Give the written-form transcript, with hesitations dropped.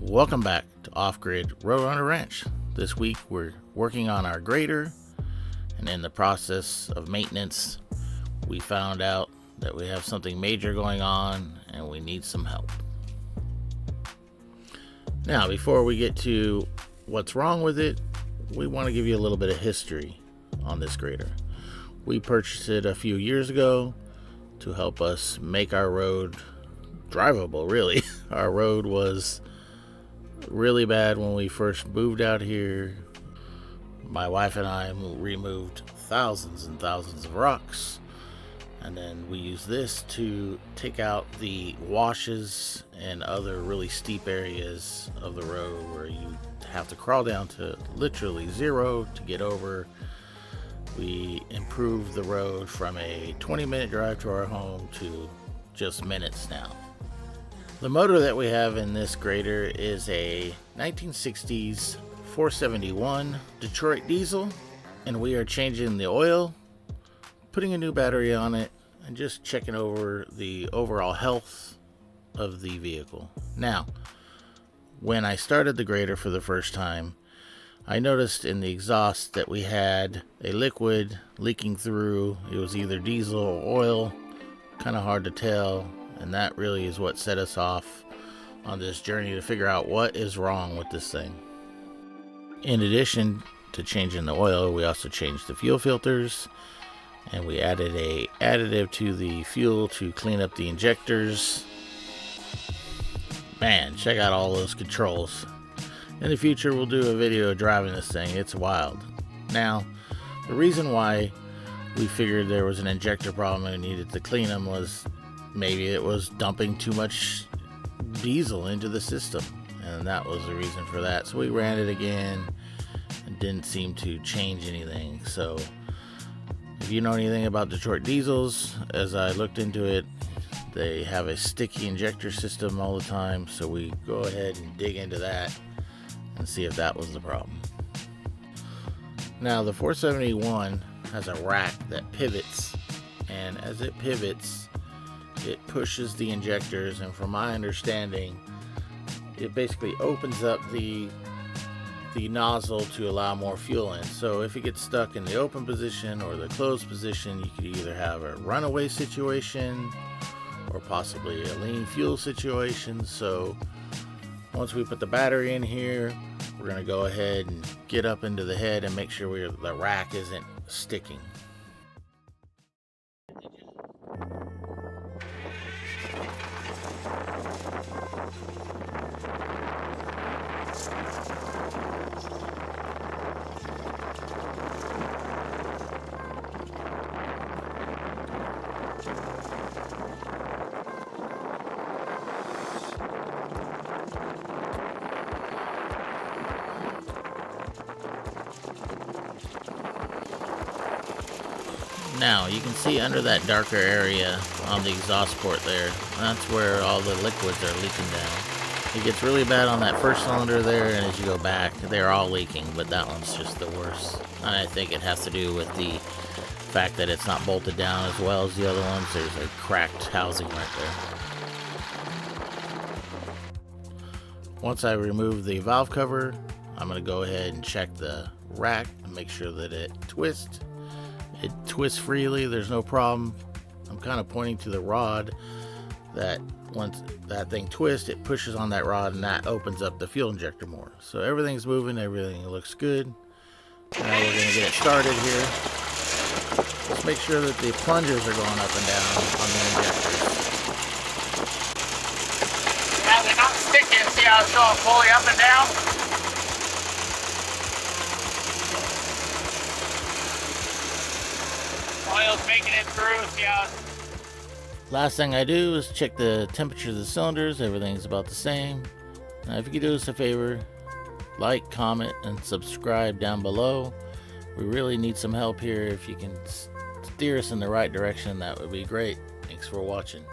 Welcome back to Off-Grid Roadrunner Ranch. This week we're working on our grader, and in the process of maintenance we found out that we have something major going on and we need some help. Now, before we get to what's wrong with it, we want to give you a little bit of history on this grader. We purchased it a few years ago to help us make our road drivable, really. Our road was really bad when we first moved out here. My wife and I removed thousands and thousands of rocks, and then we used this to take out the washes and other really steep areas of the road where you have to crawl down to literally zero to get over. We improved the road from a 20-minute drive to our home to just minutes now. The motor that we have in this grader is a 1960s 471 Detroit diesel, and we are changing the oil, putting a new battery on it, and just checking over the overall health of the vehicle. Now, when I started the grader for the first time, I noticed in the exhaust that we had a liquid leaking through. It was either diesel or oil, kind of hard to tell. And that really is what set us off on this journey to figure out what is wrong with this thing. In addition to changing the oil, we also changed the fuel filters, and we added a additive to the fuel to clean up the injectors. Man, check out all those controls. In the future, we'll do a video of driving this thing. It's wild. Now, the reason why we figured there was an injector problem and we needed to clean them was maybe it was dumping too much diesel into the system, and that was the reason for that. So we ran it again and didn't seem to change anything. So if you know anything about Detroit diesels, as I looked into it, they have a sticky injector system all the time. So we go ahead and dig into that and see if that was the problem. Now, the 471 has a rack that pivots, and as it pivots, it pushes the injectors, and from my understanding, it basically opens up the nozzle to allow more fuel in. So if it gets stuck in the open position or the closed position, you could either have a runaway situation or possibly a lean fuel situation. So once we put the battery in here, we're going to go ahead and get up into the head and make sure the rack isn't sticking. Now, you can see under that darker area on the exhaust port there, that's where all the liquids are leaking down. It gets really bad on that first cylinder there, and as you go back, they're all leaking, but that one's just the worst. And I think it has to do with the fact that it's not bolted down as well as the other ones. There's a cracked housing right there. Once I remove the valve cover, I'm going to go ahead and check the rack and make sure that it twists. It twists freely, there's no problem. I'm kind of pointing to the rod that once that thing twists, it pushes on that rod and that opens up the fuel injector more. So everything's moving, everything looks good. Now we're going to get it started here. Let's make sure that the plungers are going up and down on the injectors. Yeah, they're not sticking. See how it's going fully up and down? Oil's making it through. See how Last thing I do is check the temperature of the cylinders. Everything's about the same. Now, if you could do us a favor, like, comment, and subscribe down below. We really need some help here. If you can steer us in the right direction, that would be great. Thanks for watching.